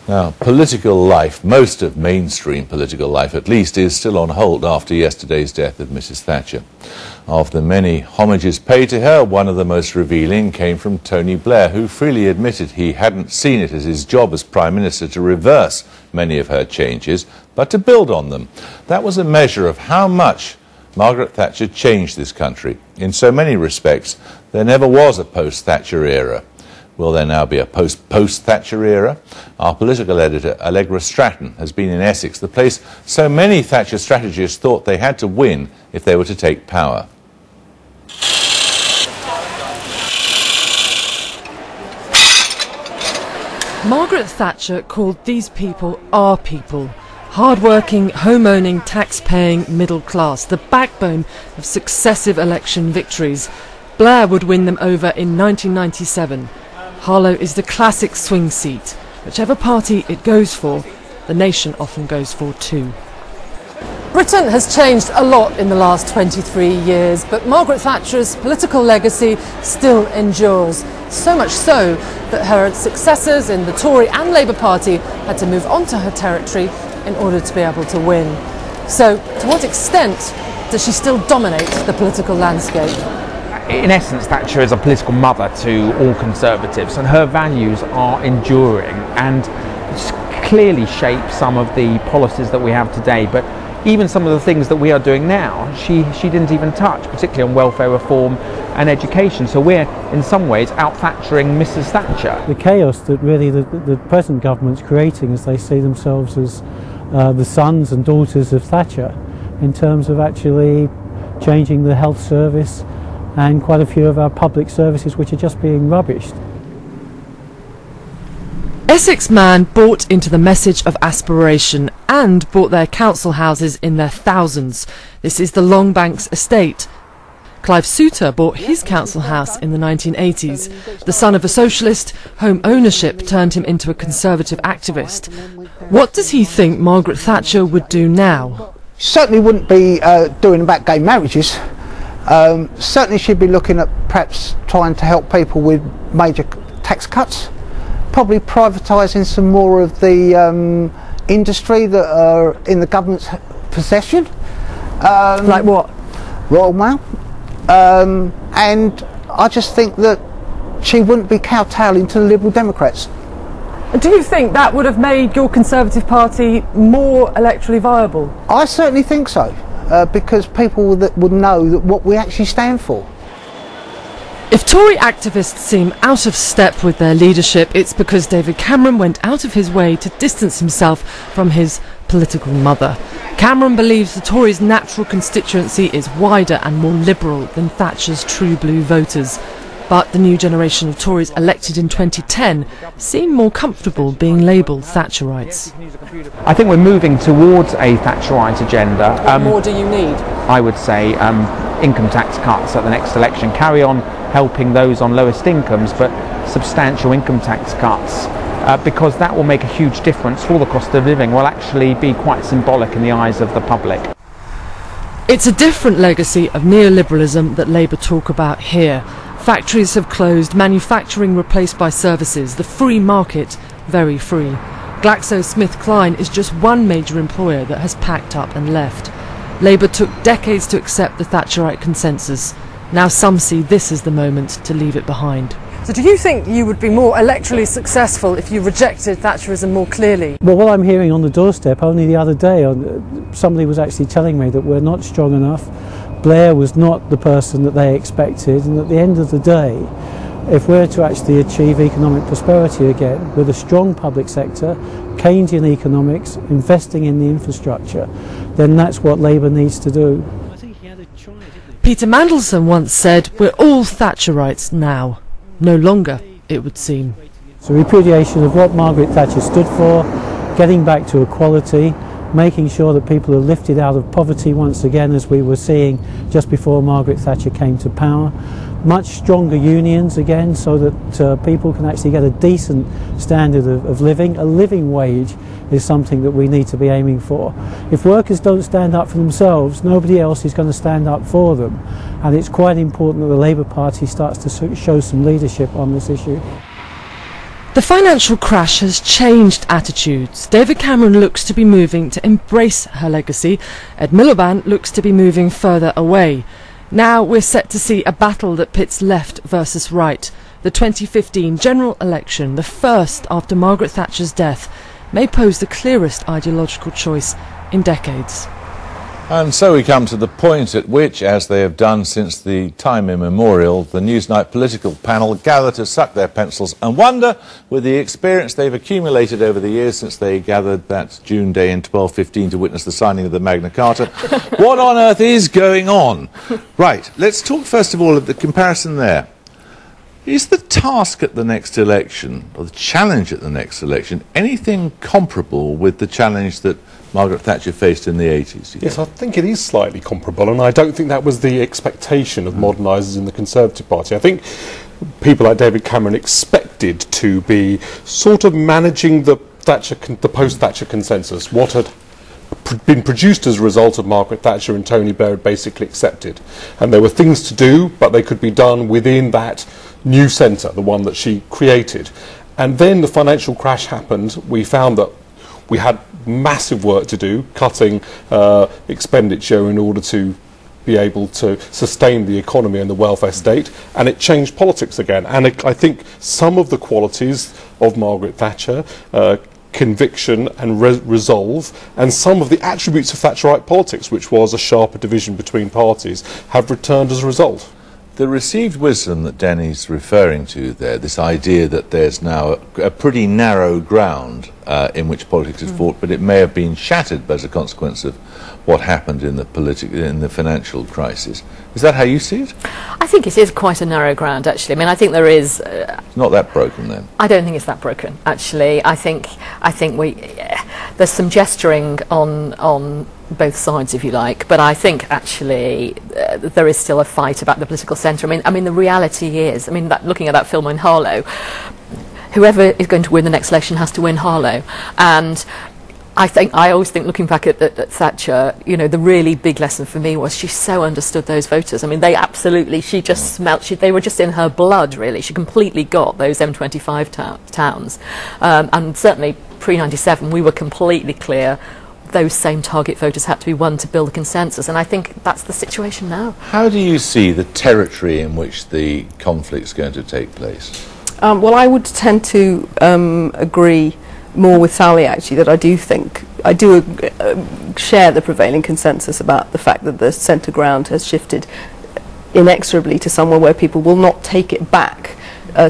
Now, political life, most of mainstream political life at least, is still on hold after yesterday's death of Mrs. Thatcher. Of the many homages paid to her, one of the most revealing came from Tony Blair, who freely admitted he hadn't seen it as his job as Prime Minister to reverse many of her changes, but to build on them. That was a measure of how much Margaret Thatcher changed this country. In so many respects, there never was a post-Thatcher era. Will there now be a post-Thatcher era? Our political editor, Allegra Stratton, has been in Essex, the place so many Thatcher strategists thought they had to win if they were to take power. Margaret Thatcher called these people our people. Hard-working, home-owning, tax-paying middle class, the backbone of successive election victories. Blair would win them over in 1997. Harlow is the classic swing seat. Whichever party it goes for, the nation often goes for too. Britain has changed a lot in the last 23 years, but Margaret Thatcher's political legacy still endures. So much so that her successors in the Tory and Labour Party had to move onto her territory in order to be able to win. So, to what extent does she still dominate the political landscape? In essence, Thatcher is a political mother to all Conservatives, and her values are enduring and clearly shape some of the policies that we have today. But even some of the things that we are doing now, she didn't even touch, particularly on welfare reform and education. So we're, in some ways, out-Thatchering Mrs. Thatcher. The chaos that really the present government's creating as they see themselves as the sons and daughters of Thatcher, in terms of actually changing the health service and quite a few of our public services which are just being rubbished. Essex man bought into the message of aspiration and bought their council houses in their thousands. This is the Longbanks estate. Clive Souter bought his council house in the 1980s. The son of a socialist, home ownership turned him into a Conservative activist. What does he think Margaret Thatcher would do now? Certainly wouldn't be doing about gay marriages. Certainly she'd be looking at perhaps trying to help people with major tax cuts. Probably privatising some more of the industry that are in the government's possession. Like what? Royal Mail. And I just think that she wouldn't be kowtowing to the Liberal Democrats. Do you think that would have made your Conservative Party more electorally viable? I certainly think so, because people would know that what we actually stand for. If Tory activists seem out of step with their leadership, it's because David Cameron went out of his way to distance himself from his political mother. Cameron believes the Tories' natural constituency is wider and more liberal than Thatcher's true blue voters. But the new generation of Tories elected in 2010 seem more comfortable being labelled Thatcherites. I think we're moving towards a Thatcherite agenda. What more do you need? I would say income tax cuts at the next election. Carry on helping those on lowest incomes, but substantial income tax cuts, because that will make a huge difference for the cost of living, will actually be quite symbolic in the eyes of the public. It's a different legacy of neoliberalism that Labour talk about here. Factories have closed, manufacturing replaced by services, the free market very free. GlaxoSmithKline is just one major employer that has packed up and left. Labour took decades to accept the Thatcherite consensus. Now some see this as the moment to leave it behind. So do you think you would be more electorally successful if you rejected Thatcherism more clearly? Well, what I'm hearing on the doorstep, only the other day, somebody was actually telling me that we're not strong enough. Blair was not the person that they expected, and at the end of the day, if we're to actually achieve economic prosperity again with a strong public sector, Keynesian economics, investing in the infrastructure, then that's what Labour needs to do. Peter Mandelson once said, "We're all Thatcherites now." No longer, it would seem. It's a repudiation of what Margaret Thatcher stood for, getting back to equality, making sure that people are lifted out of poverty once again, as we were seeing just before Margaret Thatcher came to power. Much stronger unions again, so that people can actually get a decent standard of living. A living wage is something that we need to be aiming for. If workers don't stand up for themselves, nobody else is going to stand up for them. And it's quite important that the Labour Party starts to show some leadership on this issue. The financial crash has changed attitudes. David Cameron looks to be moving to embrace her legacy. Ed Miliband looks to be moving further away. Now we're set to see a battle that pits left versus right. The 2015 general election, the first after Margaret Thatcher's death, may pose the clearest ideological choice in decades. And so we come to the point at which, as they have done since the time immemorial, the Newsnight political panel gather to suck their pencils and wonder, with the experience they've accumulated over the years since they gathered that June day in 1215 to witness the signing of the Magna Carta, what on earth is going on? Right, let's talk first of all of the comparison there. Is the task at the next election, or the challenge at the next election, anything comparable with the challenge that Margaret Thatcher faced in the 80s? Yes, I think it is slightly comparable, and I don't think that was the expectation of modernisers in the Conservative Party. I think people like David Cameron expected to be sort of managing the post-Thatcher consensus, what had been produced as a result of Margaret Thatcher and Tony Blair had basically accepted. And there were things to do, but they could be done within that new centre, the one that she created. And then the financial crash happened. We found that we had massive work to do, cutting expenditure in order to be able to sustain the economy and the welfare state, and it changed politics again. And I think some of the qualities of Margaret Thatcher, conviction and resolve, and some of the attributes of Thatcherite politics, which was a sharper division between parties, have returned as a result. The received wisdom that Danny's referring to there, this idea that there's now a pretty narrow ground in which politics is fought, but it may have been shattered as a consequence of what happened in the financial crisis. Is that how you see it? I think it is quite a narrow ground, actually. I mean, I think there is... It's not that broken, then? I don't think it's that broken, actually. I think there's some gesturing on both sides, if you like, but I think actually there is still a fight about the political centre. I mean, the reality is, looking at that film in Harlow, whoever is going to win the next election has to win Harlow, and I always think, looking back at Thatcher, the really big lesson for me was she so understood those voters. I mean, they absolutely, she just smelt, they were just in her blood, really. She completely got those M25 towns, and certainly pre-97 we were completely clear those same target voters had to be won to build a consensus, and I think that's the situation now. How do you see the territory in which the conflict's going to take place? Well, I would tend to agree more with Sally, actually, that I do share the prevailing consensus about the fact that the centre ground has shifted inexorably to somewhere where people will not take it back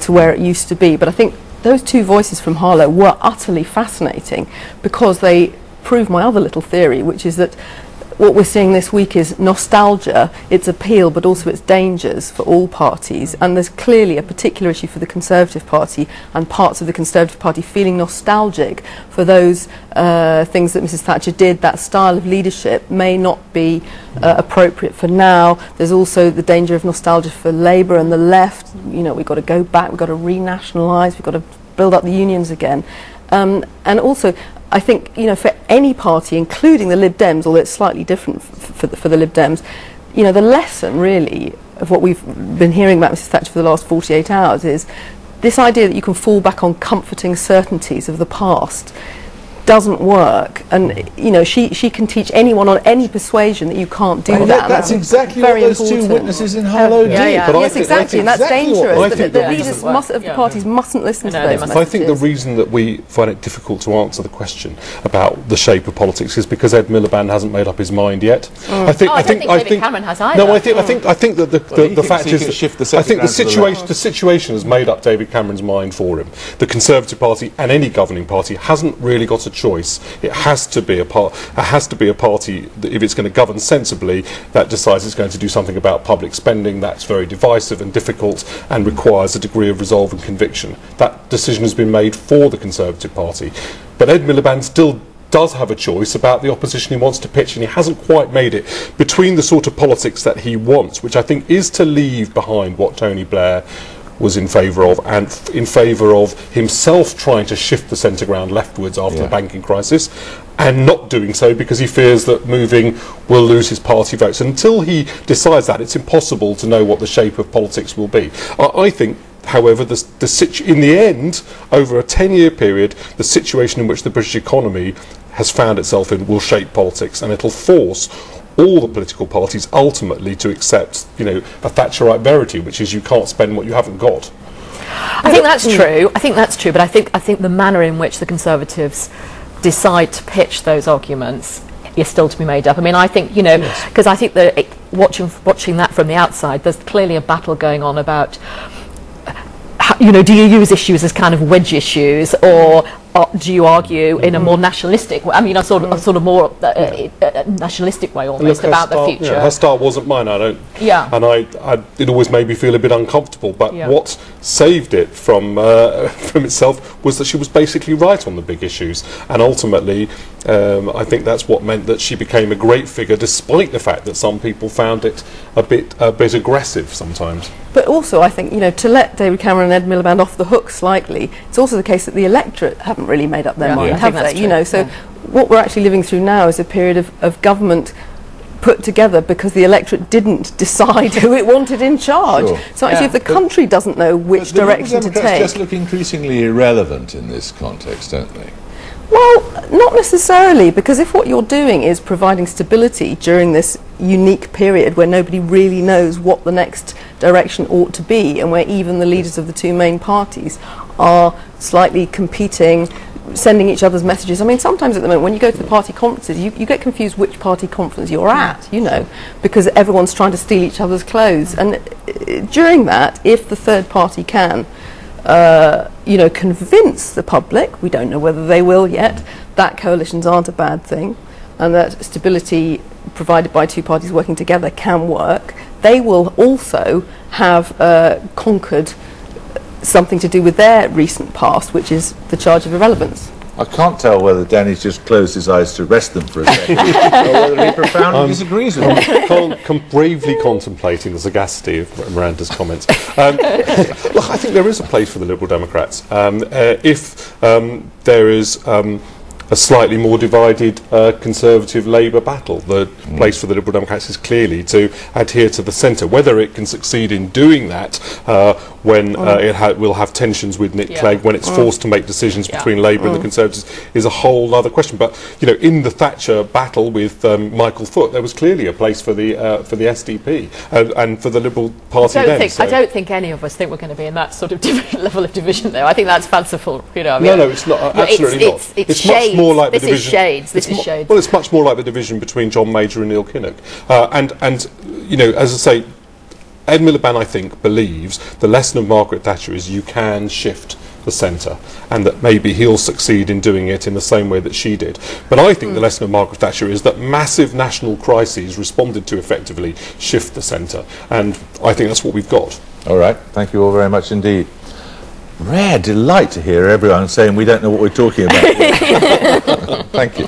to where it used to be. But I think those two voices from Harlow were utterly fascinating because they prove my other little theory, which is that what we're seeing this week is nostalgia, its appeal, but also its dangers for all parties. And there's clearly a particular issue for the Conservative Party and parts of the Conservative Party feeling nostalgic for those things that Mrs. Thatcher did. That style of leadership may not be appropriate for now. There's also the danger of nostalgia for Labour and the left. We've got to go back, we've got to renationalise, we've got to build up the unions again. And also, I think, for any party, including the Lib Dems, although it's slightly different for the Lib Dems, the lesson, really, of what we've been hearing about Mrs. Thatcher for the last 48 hours is this idea that you can fall back on comforting certainties of the past doesn't work, and she can teach anyone on any persuasion that you can't do that. That's exactly what those two witnesses in Harlow did. Yes, exactly, and that's dangerous. The leaders of the parties mustn't listen to those messages. I think the reason that we find it difficult to answer the question about the shape of politics is because Ed Miliband hasn't made up his mind yet. I think David Cameron has either. No, I think that the fact is that I think the situation has made up David Cameron's mind for him. The Conservative Party and any governing party hasn't really got a choice. It has to be a party that, if it's going to govern sensibly, that decides it's going to do something about public spending. That's very divisive and difficult and requires a degree of resolve and conviction. That decision has been made for the Conservative Party, but Ed Miliband still does have a choice about the opposition he wants to pitch, and he hasn't quite made it between the sort of politics that he wants, which I think is to leave behind what Tony Blair was in favour of, and in favour of himself trying to shift the centre ground leftwards after the banking crisis, and not doing so because he fears that moving will lose his party votes. And until he decides that, it's impossible to know what the shape of politics will be. I think however, in the end, over a 10-year period, the situation in which the British economy has found itself in will shape politics, and it'll force all the political parties ultimately to accept, you know, a Thatcherite verity, which is you can't spend what you haven't got. I think that's true. I think that's true, but I think the manner in which the Conservatives decide to pitch those arguments is still to be made up. I mean, I think, you know, because I think that watching that from the outside, there's clearly a battle going on about, you know, do you use issues as kind of wedge issues, or do you argue in a more nationalistic way? I mean, a sort of more nationalistic way almost about the future. Yeah, her start wasn't mine. I don't. Yeah. And it always made me feel a bit uncomfortable. But what saved it from itself was that she was basically right on the big issues, and ultimately, I think that's what meant that she became a great figure, despite the fact that some people found it a bit aggressive sometimes. But also, I think, you know, to let David Cameron and Ed Miliband off the hook slightly, it's also the case that the electorate haven't really made up their mind, have they? You know, so what we're actually living through now is a period of government put together because the electorate didn't decide who it wanted in charge. Sure. So actually, if the country doesn't know which direction to take, just look increasingly irrelevant in this context, don't they? well, not necessarily, because if what you're doing is providing stability during this unique period where nobody really knows what the next direction ought to be, and where even the leaders of the two main parties are slightly competing, sending each other's messages. I mean, sometimes at the moment when you go to the party conferences, you get confused which party conference you're at, you know, because everyone's trying to steal each other's clothes. And during that, if the third party can you know, convince the public, we don't know whether they will yet, that coalitions aren't a bad thing, and that stability provided by two parties working together can work, they will also have conquered something to do with their recent past, which is the charge of irrelevance. I can't tell whether Danny's just closed his eyes to rest them for a second, or whether he profoundly disagrees with me. Bravely contemplating the sagacity of Miranda's comments. Look, I think there is a place for the Liberal Democrats. If there is a slightly more divided Conservative Labour battle, the place for the Liberal Democrats is clearly to adhere to the centre. Whether it can succeed in doing that when it will have tensions with Nick Clegg, when it's forced to make decisions between Labour and the Conservatives, is a whole other question. But you know, in the Thatcher battle with Michael Foot, there was clearly a place for the SDP and for the Liberal Party then. I don't think any of us think we're going to be in that sort of level of division, though. I think that's fanciful. You know, I mean, no, it's not. Absolutely not. It's much more like the this division. Is shades. This is shades. Well, it's much more like the division between John Major and Neil Kinnock. And you know, as I say, Ed Miliband, I think, believes the lesson of Margaret Thatcher is you can shift the centre, and that maybe he'll succeed in doing it in the same way that she did. But I think the lesson of Margaret Thatcher is that massive national crises responded to effectively shift the centre, and I think that's what we've got. All right, thank you all very much indeed. Rare delight to hear everyone saying we don't know what we're talking about. Thank you.